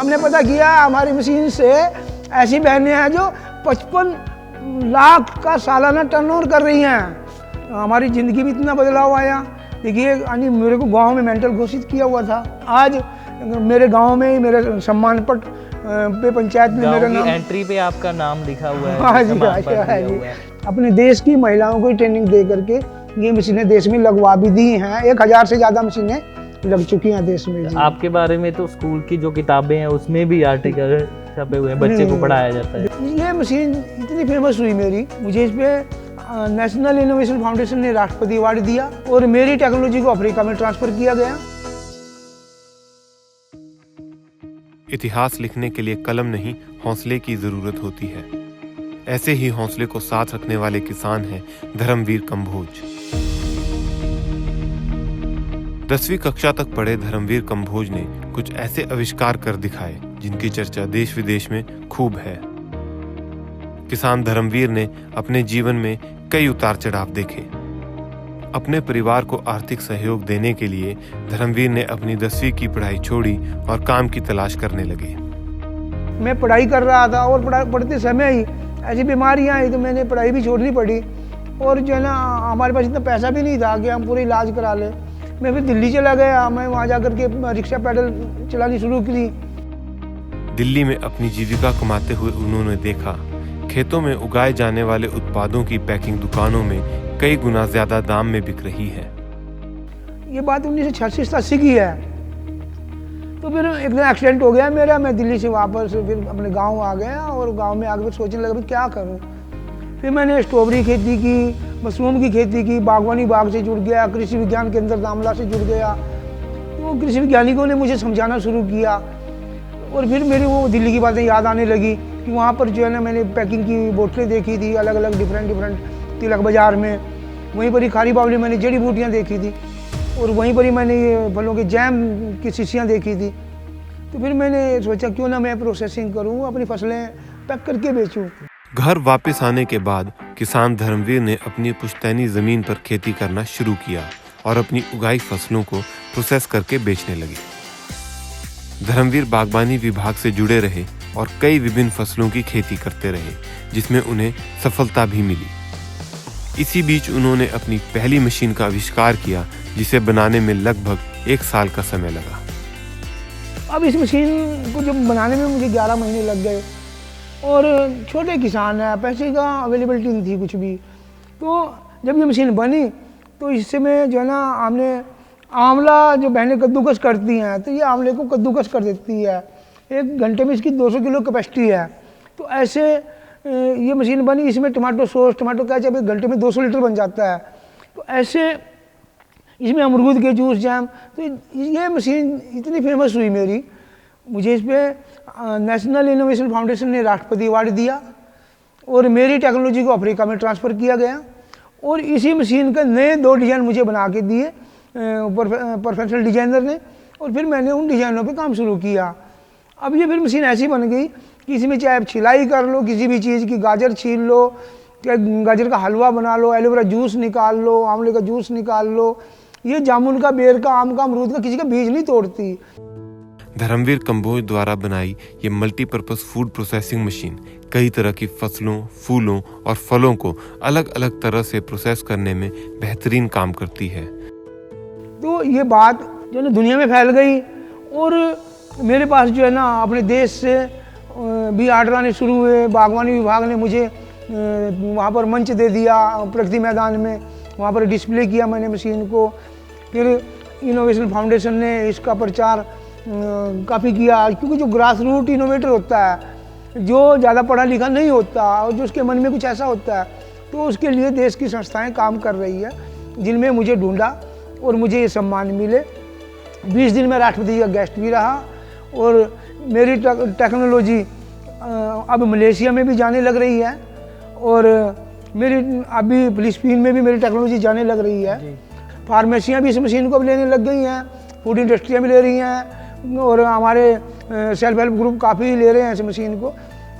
हमने पता किया हमारी मशीन से ऐसी बहनें हैं जो 55 लाख का सालाना टर्नओवर कर रही हैं। हमारी ज़िंदगी में इतना बदलाव आया। देखिए यानी मेरे को गांव में मेंटल घोषित किया हुआ था, आज मेरे गांव में ही मेरे सम्मान पट पे पंचायत में मेरा नाम, एंट्री पे आपका नाम लिखा हुआ है। हाँ जी, हाँ जी। अपने देश की महिलाओं को ट्रेनिंग दे करके ये मशीनें देश में लगवा भी दी हैं। 1000 से ज़्यादा मशीनें लग चुकी हैं देश में। आपके बारे में तो स्कूल की जो किताबें हैं उसमें भी आर्टिकल छपे हुए हैं, बच्चे को पढ़ाया जाता है। ये मशीन इतनी फेमस हुई मेरी, मुझे इस पे नेशनल इनोवेशन फाउंडेशन ने राष्ट्रपति अवार्ड दिया और मेरी टेक्नोलॉजी को अफ्रीका में ट्रांसफर किया गया। इतिहास लिखने के लिए कलम नहीं, हौसले की जरूरत होती है। ऐसे ही हौसले को साथ रखने वाले किसान हैं धर्मवीर कंबोज। 10वीं कक्षा तक पढ़े धर्मवीर कंबोज ने कुछ ऐसे आविष्कार कर दिखाए जिनकी चर्चा देश विदेश में खूब है। किसान धर्मवीर ने अपने जीवन में कई उतार चढ़ाव देखे। अपने परिवार को आर्थिक सहयोग देने के लिए धर्मवीर ने अपनी 10वीं की पढ़ाई छोड़ी और काम की तलाश करने लगे। मैं पढ़ाई कर रहा था और पढ़ते समय ही ऐसी बीमारियां आई तो मैंने पढ़ाई भी छोड़नी पड़ी। और जो है ना, हमारे पास इतना पैसा भी नहीं था कि हम पूरे इलाज करा लें। मैं फिर दिल्ली चला गया। मैं वहाँ जा करके रिक्शा पैडल चलानी शुरू की। दिल्ली में अपनी जीविका कमाते हुए उन्होंने देखा खेतों में उगाए जाने वाले उत्पादों की पैकिंग दुकानों में कई गुना ज्यादा दाम में बिक रही है। ये बात 1986-87 की है। तो फिर एक दिन एक्सीडेंट हो गया मेरा। मैं दिल्ली से वापस फिर अपने गांव आ गया और गांव में आकर सोचने लगा क्या करूं। फिर मैंने स्ट्रॉबेरी खेती की, मशरूम की खेती की, बागवानी बाग से जुड़ गया, कृषि विज्ञान केंद्र दामला से जुड़ गया। तो कृषि वैज्ञानिकों ने मुझे समझाना शुरू किया और फिर मेरी वो दिल्ली की बातें याद आने लगी कि वहाँ पर जो है ना, मैंने पैकिंग की बोतलें देखी थी अलग अलग डिफरेंट तिलक बाजार में। वहीं पर ही खारी बावली मैंने जड़ी बूटियाँ देखी थी और वहीं पर ही मैंने ये फलों के जैम की शीशियाँ देखी थी। तो फिर मैंने सोचा क्यों ना मैं प्रोसेसिंग करूँ, अपनी फसलें पैक करके बेचूँ। घर वापस आने के बाद किसान धर्मवीर ने अपनी पुश्तैनी जमीन पर खेती करना शुरू किया और अपनी उगाई फसलों को प्रोसेस करके बेचने लगे। धर्मवीर बागवानी विभाग से जुड़े रहे और कई विभिन्न फसलों की खेती करते रहे, जिसमें उन्हें सफलता भी मिली। इसी बीच उन्होंने अपनी पहली मशीन का आविष्कार किया, जिसे बनाने में लगभग 1 साल का समय लगा। अब इस मशीन को जब बनाने में मुझे 11 महीने लग गए और छोटे किसान हैं, पैसे का अवेलेबिलिटी नहीं थी कुछ भी। तो जब ये मशीन बनी तो इससे में जो है ना, हमने आंवला जो बहनें कद्दूकस करती हैं तो ये आंवले को कद्दूकस कर देती है। 1 घंटे में इसकी 200 किलो कैपेसिटी है। तो ऐसे ये मशीन बनी। इसमें टमाटो सॉस, टमाटो केचप 1 घंटे में 200 लीटर बन जाता है। तो ऐसे इसमें अमरूद के जूस, जैम। तो ये मशीन इतनी फेमस हुई मेरी, मुझे इस पर नेशनल इनोवेशन फाउंडेशन ने राष्ट्रपति अवार्ड दिया और मेरी टेक्नोलॉजी को अफ्रीका में ट्रांसफ़र किया गया। और इसी मशीन के नए 2 डिज़ाइन मुझे बना के दिए प्रोफेशनल डिज़ाइनर ने और फिर मैंने उन डिज़ाइनों पे काम शुरू किया। अब ये फिर मशीन ऐसी बन गई कि इसमें चाहे आप छिलाई कर लो किसी भी चीज़ की, गाजर छील लो, गाजर का हलवा बना लो, एलोवेरा जूस निकाल लो, आंवले का जूस निकाल लो। ये जामुन का, बेर का, आम का, अमरूद का किसी का बीज नहीं तोड़ती। धर्मवीर कंबोज द्वारा बनाई ये मल्टीपर्पज फूड प्रोसेसिंग मशीन कई तरह की फसलों, फूलों और फलों को अलग अलग तरह से प्रोसेस करने में बेहतरीन काम करती है। तो ये बात जो है दुनिया में फैल गई और मेरे पास जो है ना, अपने देश से भी आर्डर आने शुरू हुए। बागवानी विभाग ने मुझे वहाँ पर मंच दे दिया प्रगति मैदान में, वहाँ पर डिस्प्ले किया मैंने मशीन को। फिर इनोवेशन फाउंडेशन ने इसका प्रचार काफ़ी किया, क्योंकि जो ग्रास रूट इनोवेटर होता है, जो ज़्यादा पढ़ा लिखा नहीं होता और जो उसके मन में कुछ ऐसा होता है, तो उसके लिए देश की संस्थाएं काम कर रही है, जिनमें मुझे ढूंढा और मुझे ये सम्मान मिले। 20 दिन में राष्ट्रपति का गेस्ट भी रहा और मेरी टेक्नोलॉजी अब मलेशिया में भी जाने लग रही है और मेरी अभी फिलिपीन में भी मेरी टेक्नोलॉजी जाने लग रही है। फार्मेसियाँ भी इस मशीन को अब लेने लग गई हैं, फूड इंडस्ट्रियाँ भी ले रही हैं और हमारे सेल्फ हेल्प ग्रुप काफ़ी ले रहे हैं इस मशीन को।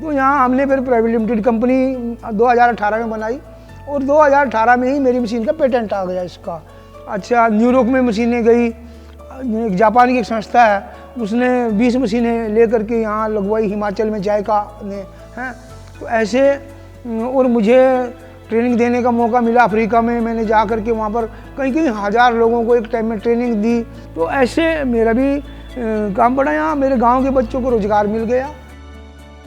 तो यहाँ हमने फिर प्राइवेट लिमिटेड कंपनी 2018 में बनाई और 2018 में ही मेरी मशीन का पेटेंट आ गया इसका। अच्छा, न्यूयॉर्क में मशीनें गई, जापान की एक संस्था है उसने 20 मशीनें ले करके यहाँ लगवाई हिमाचल में जायका ने, हैं। तो ऐसे और मुझे ट्रेनिंग देने का मौका मिला अफ्रीका में, मैंने जा करके वहाँ पर कई कई हज़ार लोगों को एक टाइम में ट्रेनिंग दी। तो ऐसे मेरा भी काम बढ़ा, यहाँ मेरे गांव के बच्चों को रोज़गार मिल गया।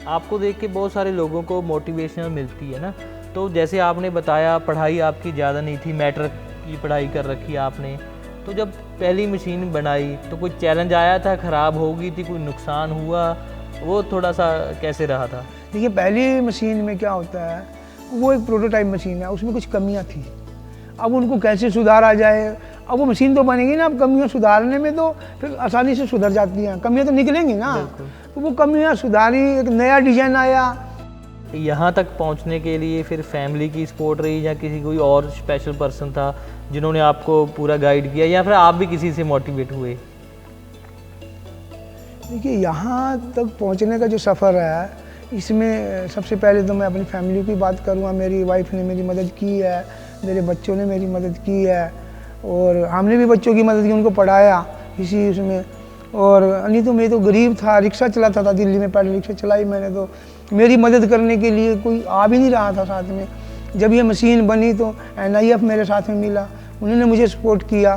आपको देख के बहुत सारे लोगों को मोटिवेशन मिलती है ना। तो जैसे आपने बताया पढ़ाई आपकी ज़्यादा नहीं थी, मैट्रिक की पढ़ाई कर रखी आपने, तो जब पहली मशीन बनाई तो कोई चैलेंज आया था, ख़राब हो गई थी, कोई नुकसान हुआ, वो थोड़ा सा कैसे रहा था? देखिए पहली मशीन में क्या होता है, वो एक प्रोटोटाइप मशीन है, उसमें कुछ कमियां थी। अब उनको कैसे सुधारा जाए, अब वो मशीन तो बनेगी ना, अब कमियां सुधारने में तो फिर आसानी से सुधर जाती हैं, कमियां तो निकलेंगी ना। तो वो कमियां सुधारी, एक नया डिजाइन आया। यहाँ तक पहुँचने के लिए फिर फैमिली की सपोर्ट रही या किसी कोई और स्पेशल पर्सन था जिन्होंने आपको पूरा गाइड किया, या फिर आप भी किसी से मोटिवेट हुए? देखिए यहाँ तक पहुँचने का जो सफ़र है, इसमें सबसे पहले तो मैं अपनी फैमिली की बात करूँगा। मेरी वाइफ ने मेरी मदद की है, मेरे बच्चों ने मेरी मदद की है, और हमने भी बच्चों की मदद की, उनको पढ़ाया इसी उसमें। और नहीं तो मैं तो गरीब था, रिक्शा चलाता था दिल्ली में, पहले रिक्शा चलाई मैंने, तो मेरी मदद करने के लिए कोई आ भी नहीं रहा था साथ में। जब ये मशीन बनी तो NIF मेरे साथ में मिला, उन्होंने मुझे सपोर्ट किया,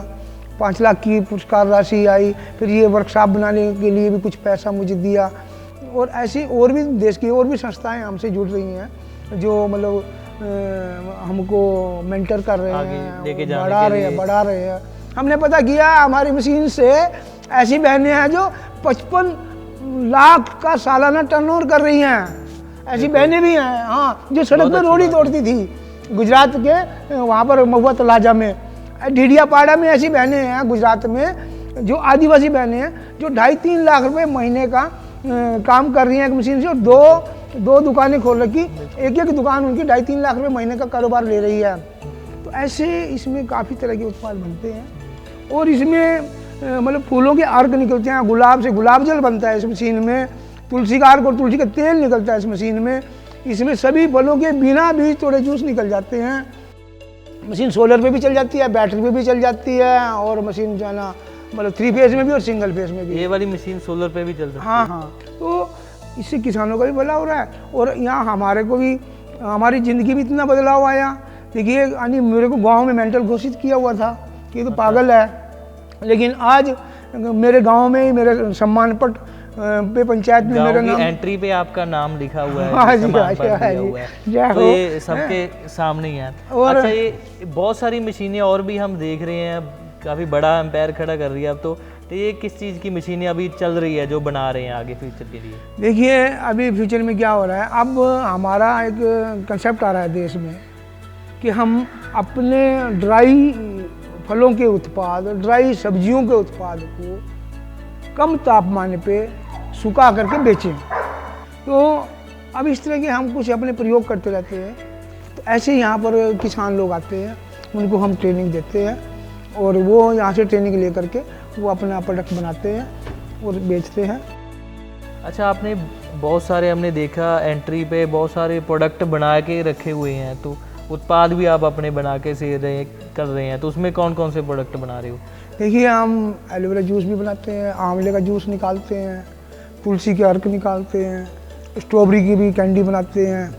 5 लाख की पुरस्कार राशि आई। फिर ये वर्कशॉप बनाने के लिए भी कुछ पैसा मुझे दिया। और ऐसी और भी देश की और भी संस्थाएं हमसे जुड़ रही हैं जो मतलब हमको मेंटर कर रहे हैं, बढ़ा रहे हैं। हमने पता किया हमारी मशीन से ऐसी बहनें हैं जो 55 लाख का सालाना टर्नओवर कर रही हैं, ऐसी बहनें भी हैं। हाँ, जो सड़क पर रोड़ी तोड़ती थी गुजरात के वहाँ पर महुआ तलाजा में, ढीडियापाड़ा में ऐसी बहनें हैं गुजरात में, जो आदिवासी बहनें हैं, जो 2.5-3 लाख रुपए महीने का काम कर रही हैं एक मशीन से, और दो दुकानें खोल रखी, एक दुकान उनकी 2.5-3 लाख रुपए महीने का कारोबार ले रही है। तो ऐसे इसमें काफ़ी तरह के उत्पाद बनते हैं, और इसमें मतलब फूलों के अर्क निकलते हैं, गुलाब से गुलाब जल बनता है इस मशीन में, तुलसी का अर्क और तुलसी का तेल निकलता है इस मशीन में। इसमें सभी फलों के बिना बीज तोड़े जूस निकल जाते हैं। मशीन सोलर पे भी चल जाती है, बैटरी पे भी चल जाती है, और मशीन जो है ना मतलब 3 फेज में भी और सिंगल फेज में भी। ये वाली मशीन सोलर पे भी चल सकती है? हाँ हाँ, तो इससे किसानों का भी भला हो रहा है, और यहाँ हमारे को भी, हमारी ज़िंदगी में इतना बदलाव आया। देखिए यानी मेरे को गांव में मेंटल घोषित किया हुआ था कि ये तो पागल है, लेकिन आज मेरे गांव में ही मेरे सम्मान पट पे पंचायत में मेरा नाम, एंट्री पे आपका नाम लिखा हुआ है, हाँ जी, सम्मान पट दिया हुआ है, तो ये सबके सामने ही है। और अच्छा, ये बहुत सारी मशीनें और भी हम देख रहे हैं, काफ़ी बड़ा एम्पायर खड़ा कर रही है अब तो ये किस चीज़ की मशीनें अभी चल रही है जो बना रहे हैं आगे फ्यूचर के लिए? देखिए अभी फ्यूचर में क्या हो रहा है, अब हमारा एक कंसेप्ट आ रहा है देश में कि हम अपने ड्राई फलों के उत्पाद, ड्राई सब्जियों के उत्पाद को कम तापमान पे सुखा करके बेचें। तो अब इस तरह के हम कुछ अपने प्रयोग करते रहते हैं। तो ऐसे यहाँ पर किसान लोग आते हैं, उनको हम ट्रेनिंग देते हैं, और वो यहाँ से ट्रेनिंग ले करके वो अपना प्रोडक्ट बनाते हैं और बेचते हैं। अच्छा, आपने बहुत सारे, हमने देखा एंट्री पे बहुत सारे प्रोडक्ट बना के रखे हुए हैं, तो उत्पाद भी आप अपने बना के कर रहे हैं, तो उसमें कौन कौन से प्रोडक्ट बना रहे हो? देखिए हम एलोवेरा जूस भी बनाते हैं, आंवले का जूस निकालते हैं, तुलसी के अर्क निकालते हैं, स्ट्रॉबेरी की भी कैंडी बनाते हैं।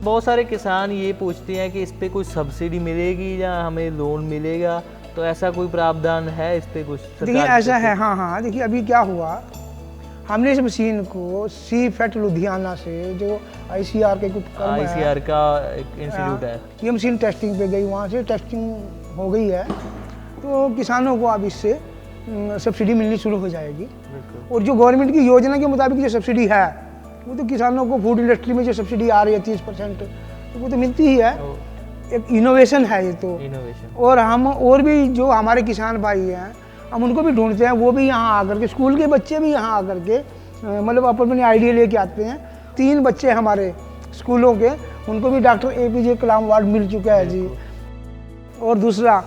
बहुत सारे किसान ये पूछते हैं कि इस पर कोई सब्सिडी मिलेगी या हमें लोन मिलेगा, तो ऐसा कोई प्रावधान है इस पर कुछ? देखिए ऐसा है, हाँ हाँ, देखिए अभी क्या हुआ, हमने इस मशीन को सीफेट लुधियाना से, जो ICR के कुछ ICR का इंस्टीट्यूट है, ये मशीन टेस्टिंग पे गई, वहाँ से टेस्टिंग हो गई है, तो किसानों को अब इससे सब्सिडी मिलनी शुरू हो जाएगी। और जो गवर्नमेंट की योजना के मुताबिक जो सब्सिडी है, वो तो किसानों को फूड इंडस्ट्री में जो सब्सिडी आ रही है 30%, तो वो तो मिलती ही है। एक इनोवेशन है ये तो, इनोवेशन। और हम और भी जो हमारे किसान भाई हैं, हम उनको भी ढूंढते हैं, वो भी यहाँ आकर के, स्कूल के बच्चे भी यहाँ आकर के मतलब अपने आइडिया लेके आते हैं। 3 बच्चे हमारे स्कूलों के, उनको भी डॉक्टर APJ कलाम अवार्ड मिल चुका है जी। और दूसरा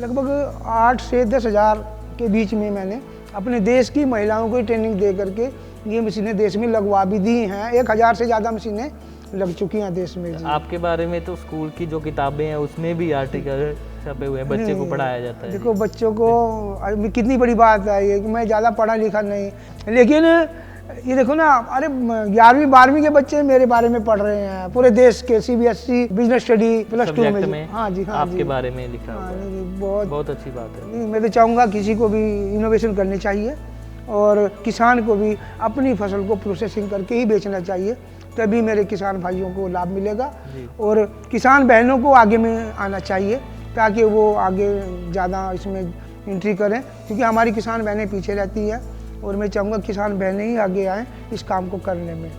लगभग 8 से 10 हज़ार के बीच में मैंने अपने देश की महिलाओं को ट्रेनिंग दे करके ये मशीनें देश में लगवा भी दी हैं। 1000 से ज़्यादा मशीनें लग चुकी हैं देश में जी। आपके बारे में तो स्कूल की जो किताबें हैं उसमें भी आर्टिकल छपे हुए हैं, बच्चे को पढ़ाया जाता है। देखो बच्चों को अभी कितनी बड़ी बात है ये कि मैं ज़्यादा पढ़ा लिखा नहीं, लेकिन ये देखो ना, अरे 11वीं 12वीं के बच्चे मेरे बारे में पढ़ रहे हैं, पूरे देश के CBSE बिजनेस स्टडी +2 में। हाँ जी, हाँ आपके बारे में लिखा हुआ है। बहुत बहुत अच्छी बात है। नहीं, मैं तो चाहूँगा किसी को भी इनोवेशन करनी चाहिए और किसान को भी अपनी फसल को प्रोसेसिंग करके ही बेचना चाहिए, तभी मेरे किसान भाइयों को लाभ मिलेगा और किसान बहनों को आगे में आना चाहिए ताकि वो आगे ज़्यादा इसमें एंट्री करें, क्योंकि हमारी किसान बहनें पीछे रहती हैं और मैं चाहूँगा किसान बहनें ही आगे आएँ इस काम को करने में।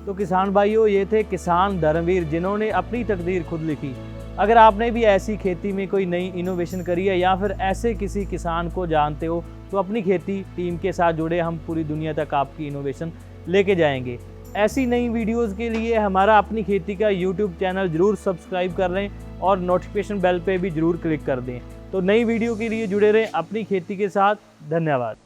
तो किसान भाइयों, ये थे किसान धर्मवीर जिन्होंने अपनी तकदीर खुद लिखी। अगर आपने भी ऐसी खेती में कोई नई इनोवेशन करी है या फिर ऐसे किसी किसान को जानते हो तो अपनी खेती टीम के साथ जुड़े, हम पूरी दुनिया तक आपकी इनोवेशन लेके जाएंगे। ऐसी नई वीडियोस के लिए हमारा अपनी खेती का YouTube चैनल ज़रूर सब्सक्राइब कर लें और नोटिफिकेशन बेल पे भी ज़रूर क्लिक कर दें। तो नई वीडियो के लिए जुड़े रहें अपनी खेती के साथ। धन्यवाद।